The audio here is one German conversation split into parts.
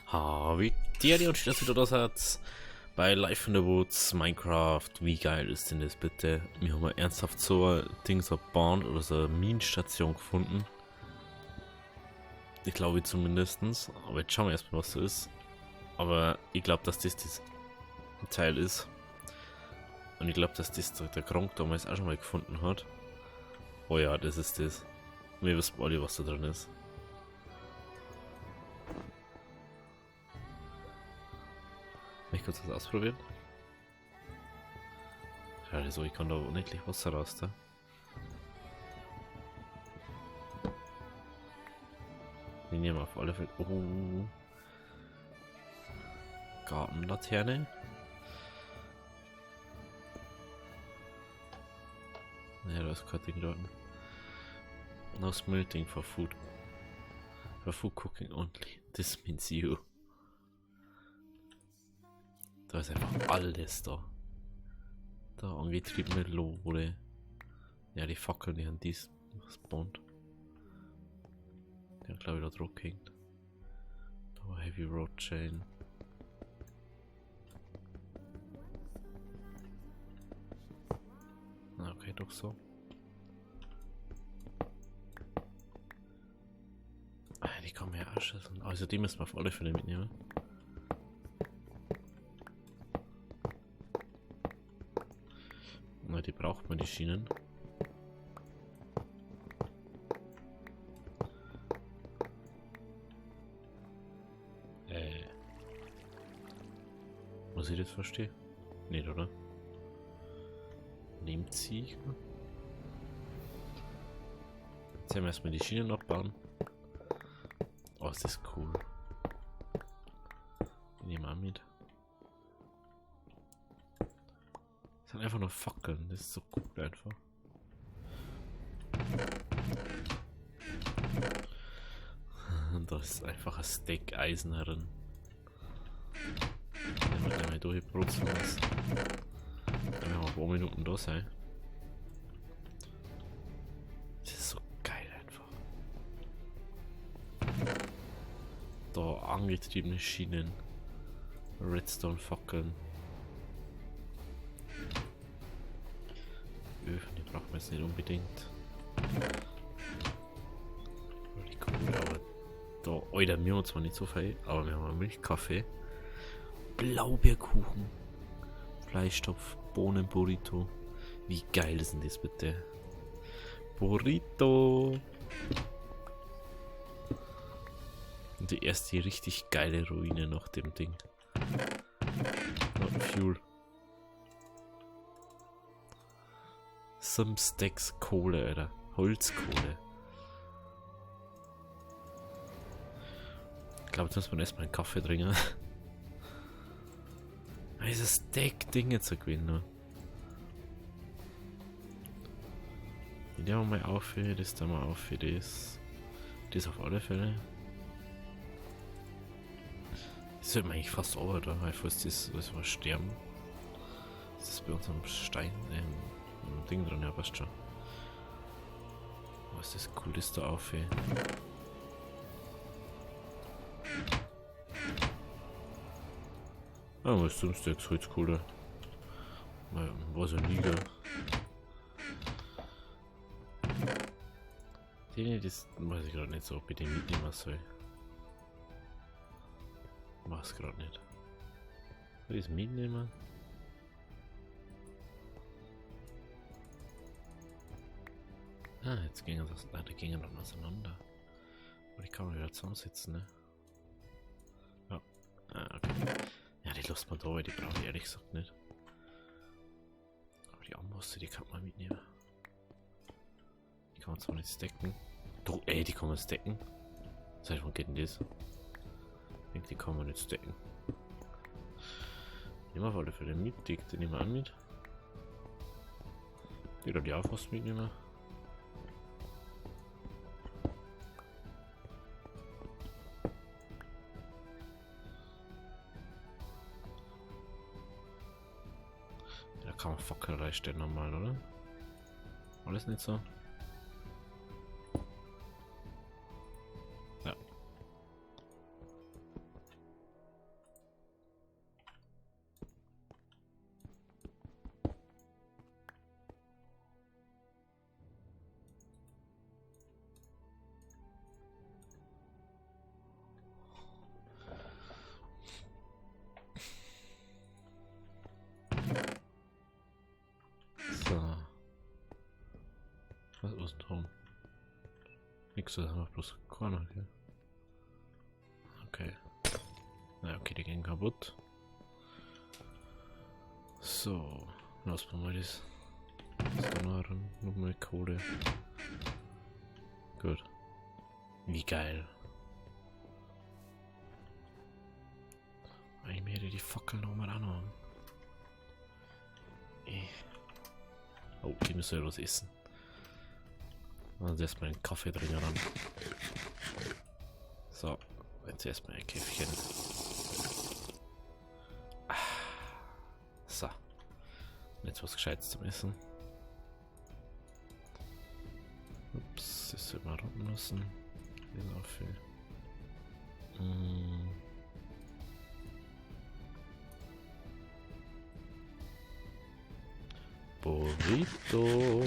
Wie dir und schön, dass du da seid bei Life in the Woods, Minecraft. Wie geil ist denn das bitte? Wir haben mal ernsthaft so ein Ding, so eine Bahn oder so eine Minenstation gefunden. Ich glaube zumindest. Aber jetzt schauen wir erstmal, was so ist. Aber ich glaube, dass das Teil ist. Und ich glaube, dass das der Gronk damals auch schon mal gefunden hat. Oh ja, das ist das. Wir wissen alle, was da drin ist. Ich kurz das ausprobieren. Ja, so, ich kann da unendlich Wasser raus da. Die nehmen wir auf alle Fälle. Oh. Gartenlaterne. Ja, da ist kein Ding dort. No smelting for food. For food cooking only. This means you. Da ist einfach alles da. Da angetriebene Lore. Ja, die Fackeln, die haben dies spawnt. Der glaube ich da drauf hängt. Da war Heavy Road Chain. Okay, doch so. Die kommen ja auch schon. Also die müssen wir auf alle Fälle mitnehmen. Na, die braucht man, die Schienen. Muss ich das verstehen? Nicht, oder? Nebenzieh. Jetzt haben wir erstmal die Schienen abbauen. Oh, ist das cool. Die nehmen wir auch mit. Das sind einfach nur Fackeln, das ist so gut einfach. Und da ist einfach ein Steak Eisen herin. Den wir gleich durchbrutzen lassen. Dann werden wir ein paar Minuten da sein. Das ist so geil einfach. Da angetriebene Schienen. Redstone Fackeln. Öfen, die brauchen wir jetzt nicht unbedingt. Die Kohle, aber da, Alter, wir haben zwar nicht so viel, aber wir haben Milchkaffee, Blaubeerkuchen, Fleischtopf, Bohnenburrito. Wie geil ist denn das bitte? Burrito! Und die erste richtig geile Ruine nach dem Ding. Not Fuel. Some Stacks Kohle, Alter. Holzkohle. Ich glaube, jetzt muss man erstmal einen Kaffee trinken. Dieses Stack-Ding jetzt zu gewinnen. Die nehmen wir mal auf für das, da mal auf für das. Das auf alle Fälle. Das sollte man eigentlich fast over da, weil falls das mal sterben. Das ist bei uns am Stein, ein Ding drin, ja, passt schon. Was ist das cool, das da auf, ey. Ah, was zum Stacks Holzkohle. War so nieder. Das weiß ich gerade nicht so, ob ich den mitnehmen soll. Mach's gerade nicht. Soll ich es mitnehmen? Ah, jetzt gingen das. Ah, die gingen dann auseinander. Aber die kann man wieder zusammensetzen, ne? Ja. Ah, okay. Ja, die lässt man da, weil die brauche ich ehrlich gesagt nicht. Aber die Ambosse, die kann man mitnehmen. Die kann man zwar nicht stacken. Doch, ey, die kann man stacken. Seit wann geht denn das? Ich denke, die kann man nicht stacken. Nehmen wir auf alle Fälle mit, die nehmen wir an mit. Die da die auch fast mitnehmen. Da kann man Fackel reinstellen normal, oder? Alles nicht so? Ja. nichts, das haben wir bloß Corner, gell? Okay. Na okay, die gehen kaputt. So, lassen wir mal das. Noch mal Kohle. Gut. Wie geil. Ich werde die Fackel noch mal anhaben. Oh, die müssen ja was essen. Also erstmal einen Kaffee drin ran. So, jetzt erstmal ein Käffchen. So. Jetzt was Gescheites zum Essen. Ups, das soll mal rotten lassen. Genau viel. Burrito.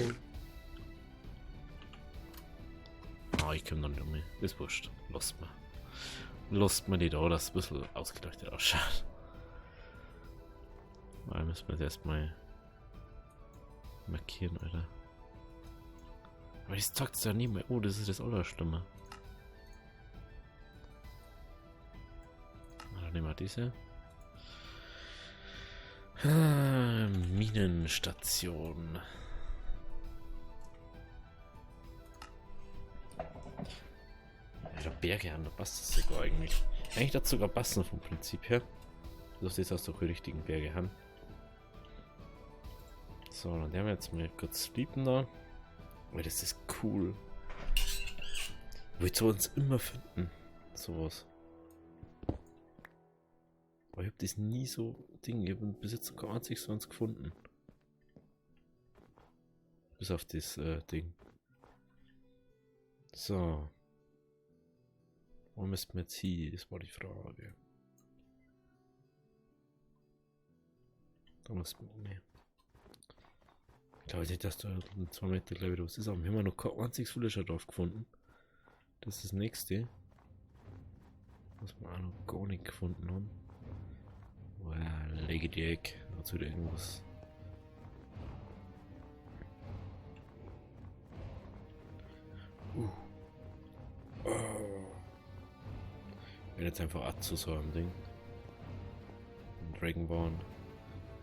Ah, ich komme noch nicht mehr. Ist wurscht. Lasst mal. Lasst mal die da, dass es ein bisschen ausgeleuchtet ausschaut. Weil müssen wir das erstmal markieren, Alter. Aber das sagt es ja nie mehr. Oh, das ist das Allerschlimme. Dann nehmen wir diese. Minenstation. Ja, Berge an, da passt das sogar eigentlich. Eigentlich hat es sogar passen vom Prinzip her. Dass das aus der richtigen Berge haben. So, dann werden wir jetzt mal kurz sleepen da. Weil das ist cool. Willst du uns immer finden? Sowas. Aber ich hab das nie so Ding. Ich hab bis jetzt gar nicht so eins gefunden. Bis auf das Ding. So. Wo müssten wir jetzt hin? Das war die Frage. Da müssten wir. Nee. Ich glaube nicht, dass da 2 Meter gleich wieder was ist. Aber wir haben noch kein einziges Villager drauf gefunden. Das ist das nächste. Was wir auch noch gar nicht gefunden haben. Wow, lege die Ecke. Dazu wieder irgendwas. Oh. Ich bin jetzt einfach zu so einem Ding. Dragonborn.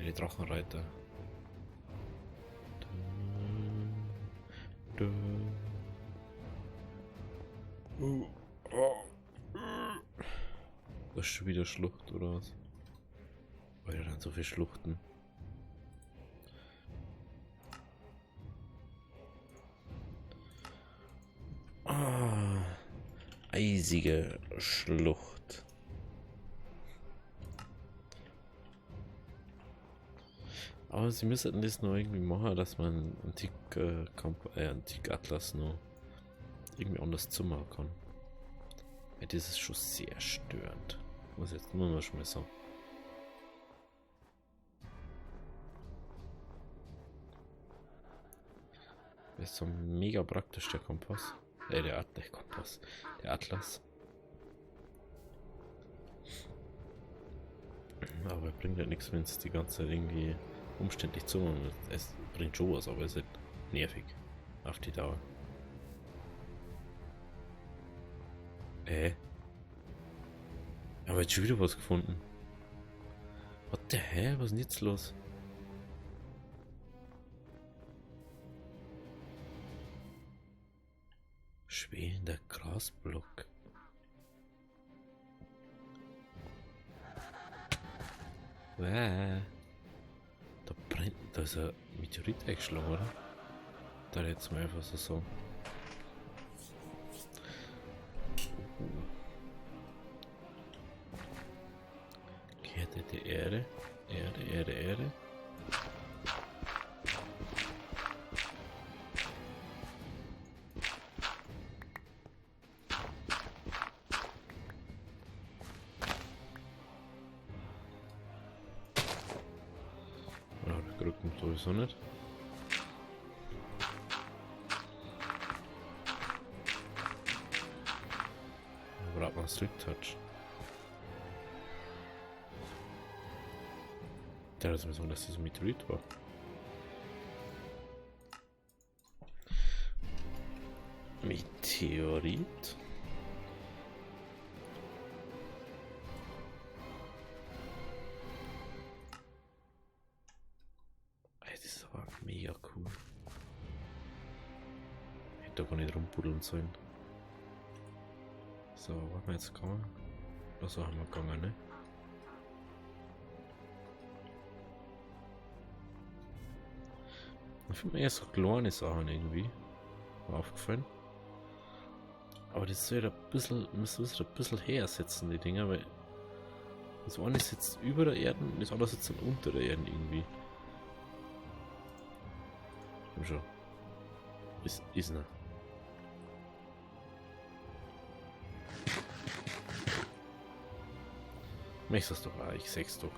Die Drachenreiter. Das ist schon wieder Schlucht oder was? Weil dann so viele Schluchten. Eisige Schlucht. Aber sie müssten das noch irgendwie machen, dass man Antik Atlas noch irgendwie anders zumachen kann. Ja, das ist schon sehr störend. Muss jetzt nur mal schon mal sagen. Das ist so mega praktisch, der Kompass. Der Kompass. Der Atlas. Aber bringt ja nichts, wenn es die ganze Zeit irgendwie umständlich zu machen. Es bringt schon was, aber es ist halt nervig. Auf die Dauer. Aber jetzt schon wieder was gefunden. What the hell? Was ist denn jetzt los? Schwebender Grasblock. Da brennt. Da ist ein Meteorit eingeschlagen, oder? Da jetzt mal einfach so sagen. Gehärtete Erde. Erde. Rücken sowieso nicht. Aber hat man Strict Touch. Der hat mir sagen, dass das ein Meteorit war. Meteorit. Meteorit. Das ist aber mega cool. Hätte gar nicht rumbuddeln sollen. So, wollen wir jetzt gegangen? Oder so haben wir gegangen, ne? Ich finde mir eher so kleine Sachen irgendwie. War aufgefallen. Aber das soll ein bisschen, müssen wir ein bisschen hersetzen, die Dinger, weil das eine sitzt über der Erde und das andere sitzt dann unter der Erde irgendwie. Komm schon. Ist ne. Machst das doch, ich sag's doch.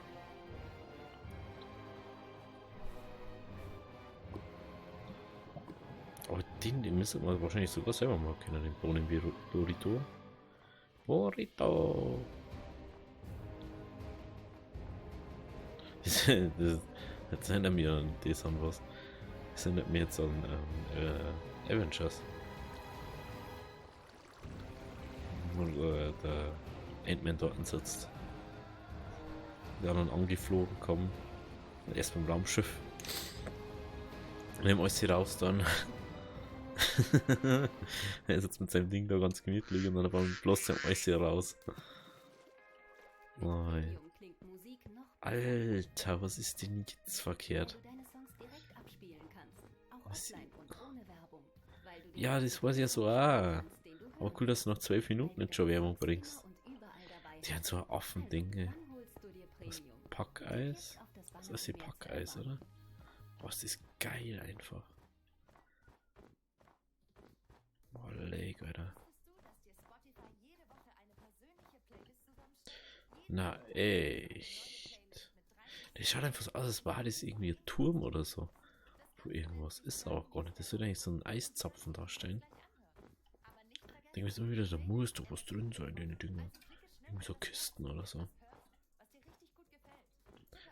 Aber den müssen wir wahrscheinlich sogar selber mal kennen, den Bohnen-Burrito. Burrito! Das erinnert mich an das an was. Das erinnert mich jetzt an Avengers. Wo der Ant-Man dort sitzt. Die anderen angeflogen kommen. Erst beim Raumschiff. Nehmen alles hier raus dann. Er sitzt mit seinem Ding da ganz gemütlich und dann beim bloß sein alles hier raus. Oh, Alter, was ist denn jetzt verkehrt? Was? Ja, das weiß ich ja so auch. Aber cool, dass du noch 12 Minuten jetzt schon Werbung bringst. Die haben so ein Affending. Was? Packeis? Das ist die Packeis, oder? Was ist geil einfach. Oh, leg, Alter. Na, echt. Das schaut einfach so aus, als war das irgendwie ein Turm oder so. Wo irgendwas ist auch gar nicht. Das wird eigentlich so ein Eiszapfen darstellen. Ich denke mir immer wieder, da muss doch was drin sein, in den Dingen. Irgendwie so Kisten oder so.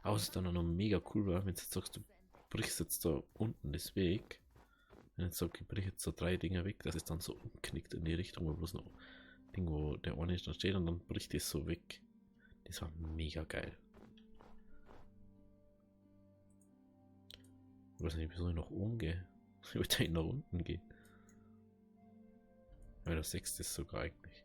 Aber es ist dann auch noch mega cool, weil wenn du jetzt sagst, du brichst jetzt da unten das weg. Wenn ich jetzt sage, ich brich jetzt so 3 Dinger weg, dass es dann so umknickt in die Richtung, wo bloß noch Ding, wo der eine dann steht und dann bricht es so weg. Das war mega geil. Ich weiß nicht, wieso ich nach oben gehe. Ich wollte eigentlich nach unten gehen. Weil der 6. ist sogar eigentlich.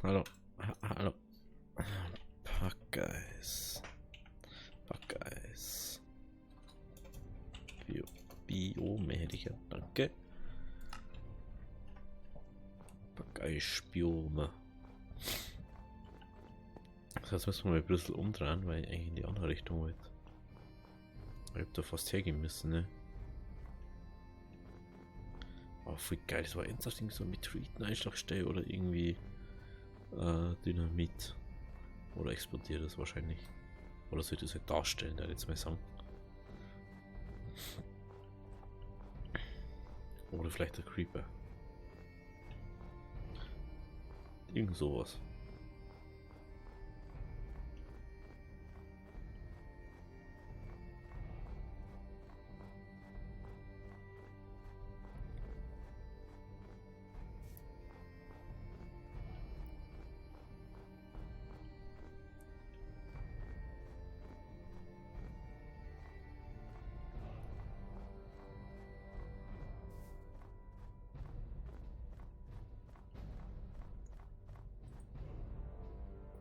Hallo. Hallo. Packeis. Packeis. Biome hätte ich ja. Danke. Packeis-Biome. Das heißt, müssen wir mal ein bisschen umdrehen, weil ich eigentlich in die andere Richtung wollte. Ich hab da fast hergehen müssen, ne? Oh, voll geil, das war ernsthaft irgendwie so ein Meteoriten-Einschlagstelle oder irgendwie Dynamit. Oder explodiert es wahrscheinlich. Oder sollte es halt darstellen, da jetzt mal sagen. Oder vielleicht der Creeper. Irgend sowas.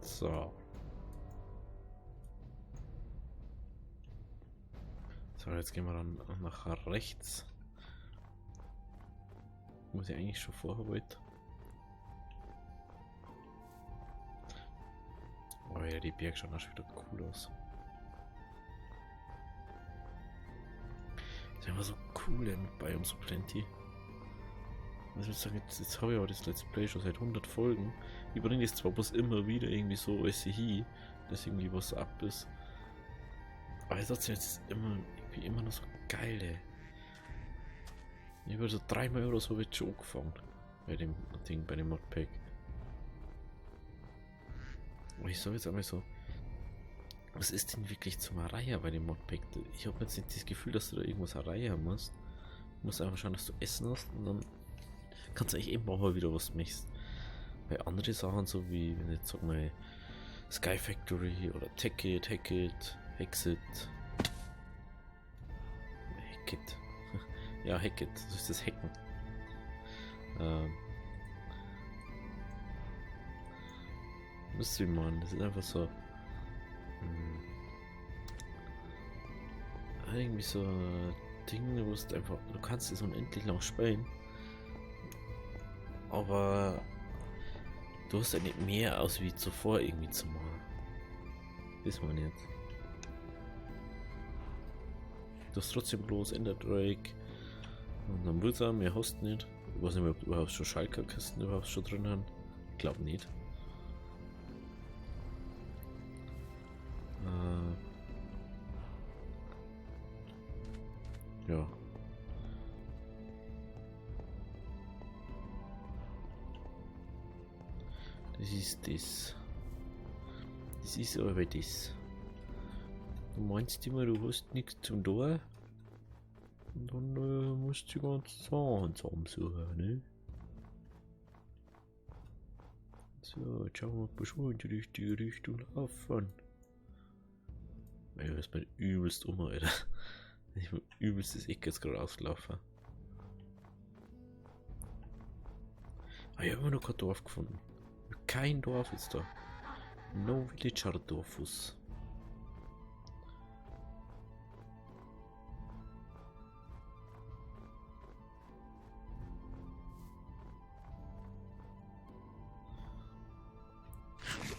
So. So, jetzt gehen wir dann nach rechts. Muss ich eigentlich schon vorher wollte. Oh ja, die Berge schauen auch schon wieder cool aus. Das ist einfach so cool mit Biome so plenty. Also ich sagen, jetzt habe ich aber das Let's Play schon seit 100 Folgen. Ich bringe das zwar bloß immer wieder irgendwie so alles hin, dass irgendwie was ab ist. Aber ich dachte jetzt immer noch so geil, ey. Ich habe so 3-mal oder so wird schon angefangen. Bei dem Ding, bei dem Modpack. Ich sage jetzt einmal so, was ist denn wirklich zum Reihen bei dem Modpack? Ich habe jetzt nicht das Gefühl, dass du da irgendwas reihen musst. Du musst einfach schauen, dass du Essen hast und dann kannst du eigentlich eben machen, wieder was du möchtest. Bei anderen Sachen, so wie, wenn jetzt sag mal Sky Factory oder Techit, Hackit, Hexit. Hackit. Ja, Hackit, das ist das Hacken. Wisst ihr, man, das ist einfach so. Irgendwie so ein Ding, wo du einfach, du kannst es unendlich lang spielen. Aber du hast ja nicht mehr aus wie zuvor irgendwie zu machen. Das meine ich jetzt. Du hast trotzdem bloß Ender-Dreieck und dann Wurzel, mehr hast du nicht. Ich weiß nicht, ob du überhaupt schon Schalker-Kisten überhaupt schon drin haben. Ich glaube nicht. Ja. Das ist das. Das ist aber das. Du meinst immer, du hast nichts zum Tor. Und dann musst du die ganze Sachen zusammensuchen, ne? So, jetzt schauen wir mal, ob wir schon in die richtige Richtung laufen. Ich weiß mir übelst Alter. Ich bin übelst das Eck jetzt gerade ausgelaufen. Ah, ich habe immer noch kein Dorf gefunden. Kein Dorf ist da. No Villager Dorfus.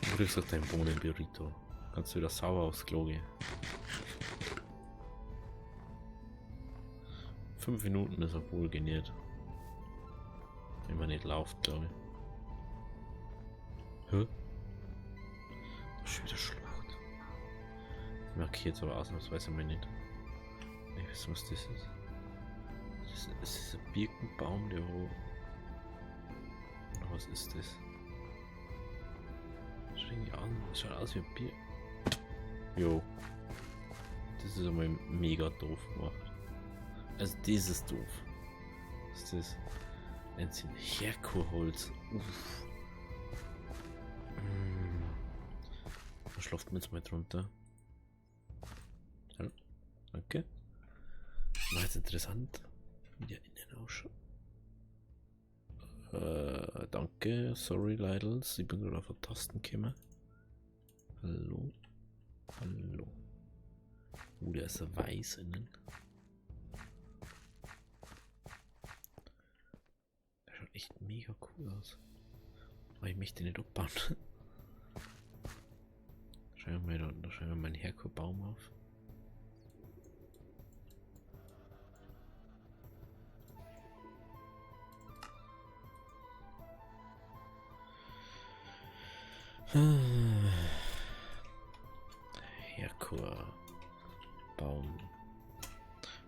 Du kriegst auch deinen Bohnen-Burrito. Kannst du wieder sauer aufs Klo gehen. 5 Minuten ist er wohl geniert. Wenn man nicht läuft, glaube ich. Hä? Das ist schon wieder Schlucht. Markiert aber ausnahmsweise mal nicht. Ich weiß, was das ist. Das ist ein Birkenbaum, der wo. Was ist das? Schaut aus wie ein Bier. Jo. Das ist einmal mega doof gemacht. Also dieses doof. Was ist das? Ein Herkurholz. Uff. Da schlaft man jetzt mal drunter. Hallo. Danke. War jetzt interessant, wie der innen ausschaut. Danke, sorry Lidls, ich bin gerade auf der Tasten gekommen. Hallo. Hallo. Der ist weiß innen. Der schaut echt mega cool aus. Aber ich möchte nicht abbauen. Schreiben wir da schreiben wir meinen Herkurbaum auf. Herkur Baum.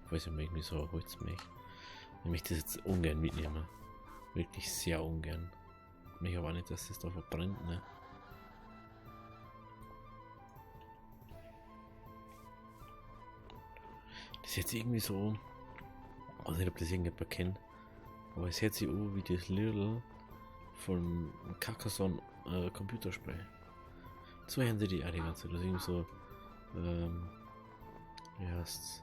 Ich weiß nicht, irgendwie so Holz mich. Ich möchte das jetzt ungern mitnehmen. Wirklich sehr ungern. Ich aber nicht, dass das da verbrennt, ne? Das ist jetzt irgendwie so. Ich weiß nicht, ob das irgendjemand kennt. Aber es hört sich an wie das Little von Carcassonne Computerspiel. So hören sie die auch die ganze Zeit. Das ist irgendwie so. Wie heißt's?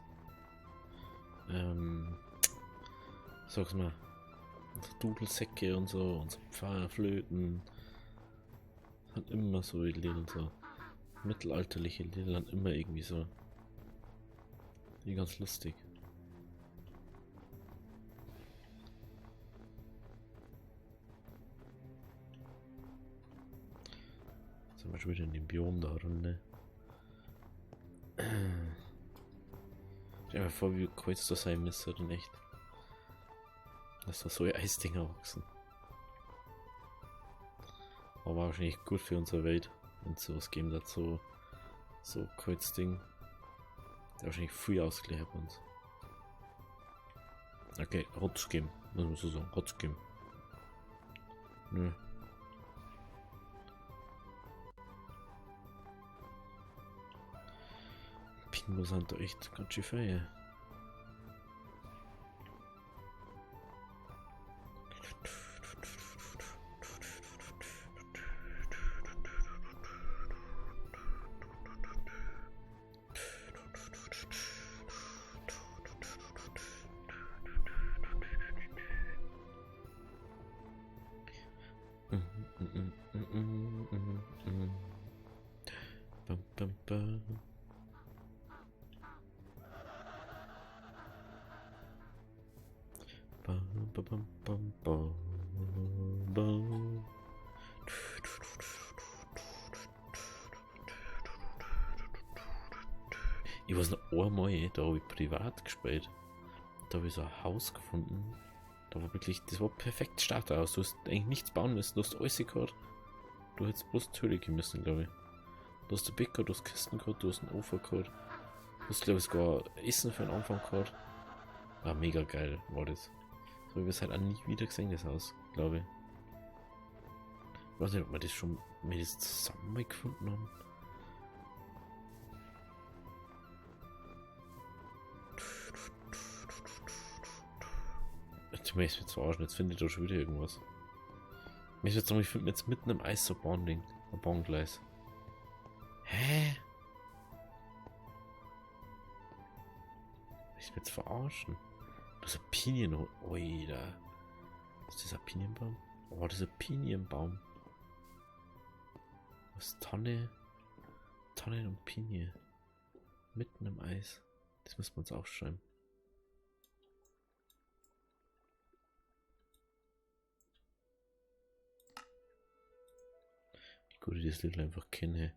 Sag's mal. So Dudelsäcke und so Pfarrflöten. Hat immer so die Lieder, so mittelalterliche Lieder, hat immer irgendwie so. Die ganz lustig. Zum Beispiel wieder in dem Biom da Runde. Stell dir mal vor, wie kurz das sein müsste, oder nicht? Dass da so Eisdinger wachsen. Aber wahrscheinlich gut für unsere Welt, wenn es sowas geben dazu. So Kreuzding. Der wahrscheinlich viel ausgeglichen bei uns. Okay, Rotz geben, muss man so sagen. Rotz geben. Nö. Kinder sind da echt ganz schön feier. Bum, bum, bum. Bum, bum, bum, bum, bum, bum. Ich weiß noch einmal, da habe ich privat gespielt. Da habe ich so ein Haus gefunden. Da war wirklich, das war perfekt Starterhaus. Du hast eigentlich nichts bauen müssen, du hast alles gehabt. Du hättest bloß die Höhle gehen müssen, glaube ich. Du hast den Bäcker, du hast Kisten gehabt, du hast einen Ofen gehabt. Du hast, glaube ich, sogar Essen für den Anfang gehabt. War mega geil, war das. So habe ich es halt auch nie wieder gesehen, das Haus, glaube ich. Ich weiß nicht, ob wir das schon mit das zusammen mal gefunden haben. Jetzt möchte ich mich verarschen, jetzt finde ich da schon wieder irgendwas. Ich finde jetzt mitten im Eis so Bahnding, ein Bahngleis. Hä? Ich will jetzt verarschen. Das ist ein Pinienbaum. Oida. Ist das ein Pinienbaum? Oh, das ist ein Pinienbaum. Was? Tannen und Pinie. Mitten im Eis. Das müssen wir uns aufschreiben. Wie gut ich das Lied einfach kenne.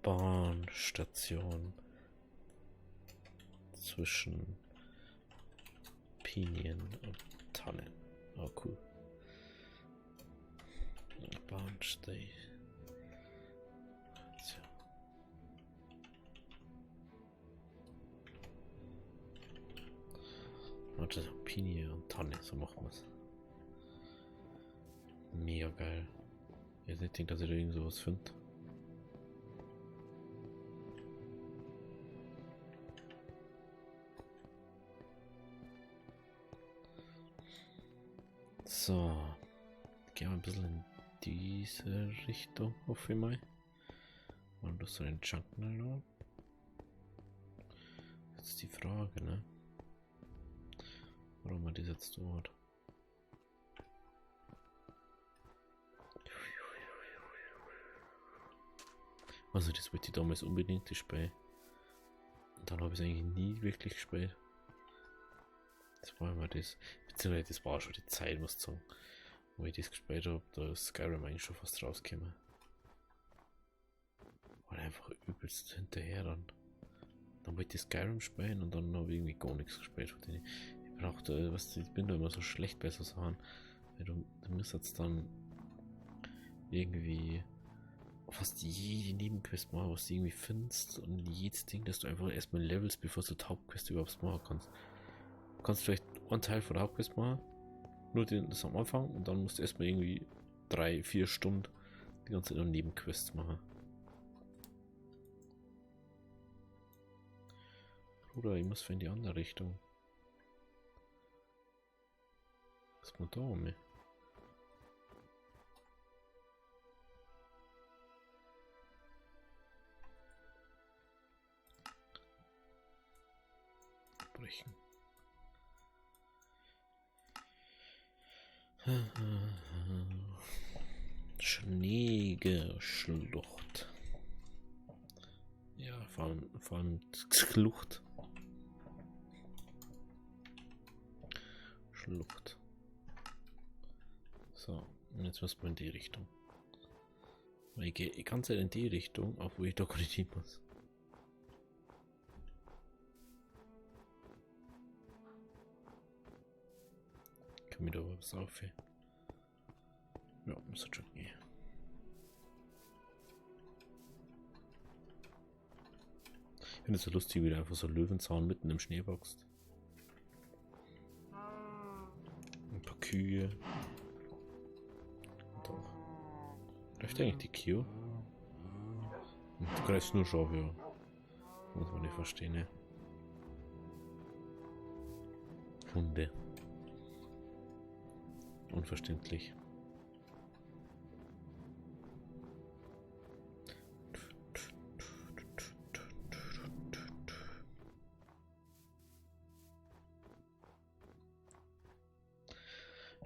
Bahnstation zwischen Pinien und Tannen. Oh, cool. Bahnstation. Warte, Pinie und Tanne, so machen wir es. Mega geil. Jetzt nicht denkt, dass ich da irgend sowas finde. So, gehen wir ein bisschen in diese Richtung, hoffe ich mal. Und das so den Jungle. Jetzt die Frage, ne? Warum man das jetzt so hat. Also das wollte ich damals unbedingt spielen. Und dann habe ich es eigentlich nie wirklich gespielt. Das war immer das. Beziehungsweise das war schon die Zeit, muss ich sagen. Wo ich das gespielt habe, da ist Skyrim eigentlich schon fast rausgekommen. War einfach übelst hinterher dann. Dann wollte ich Skyrim spielen und dann habe ich irgendwie gar nichts gespielt von denen. Ich brauchte, ich bin da immer so schlecht bei so Sachen. Weil du müsstest dann irgendwie fast jede Nebenquest machen, was du irgendwie findest und jedes Ding, dass du einfach erstmal levelst, bevor du die Hauptquest überhaupt machen kannst. Du kannst vielleicht einen Teil von der Hauptquest machen, nur das am Anfang und dann musst du erstmal irgendwie 3-4 Stunden die ganze Zeit Nebenquests machen. Bruder, ich muss für in die andere Richtung. Was muss da um mich? Brechen. Schneegeschlucht. Ja, vor allem Schlucht. Schlucht. So, und jetzt müssen wir in die Richtung. Ich gehe die ganze Zeit in die Richtung, obwohl ich da gar nicht hin muss. Kann mir da was auf? Ja, muss schon gehen. Ich finde es so lustig, wie du einfach so Löwenzahn mitten im Schnee wächst. Ein paar Kühe. Und auch. Läuft eigentlich die Kühe? Du kannst nur Schafe, ja. Muss man nicht verstehen, ne? Hunde. Unverständlich.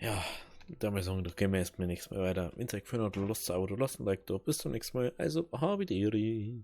Ja, damit sagen, da gehen wir erstmal nichts mehr weiter. Wenn es euch gefallen hat, lasst ein Abo, lasst ein Like da. Bis zum nächsten Mal. Also, habe die Ehre.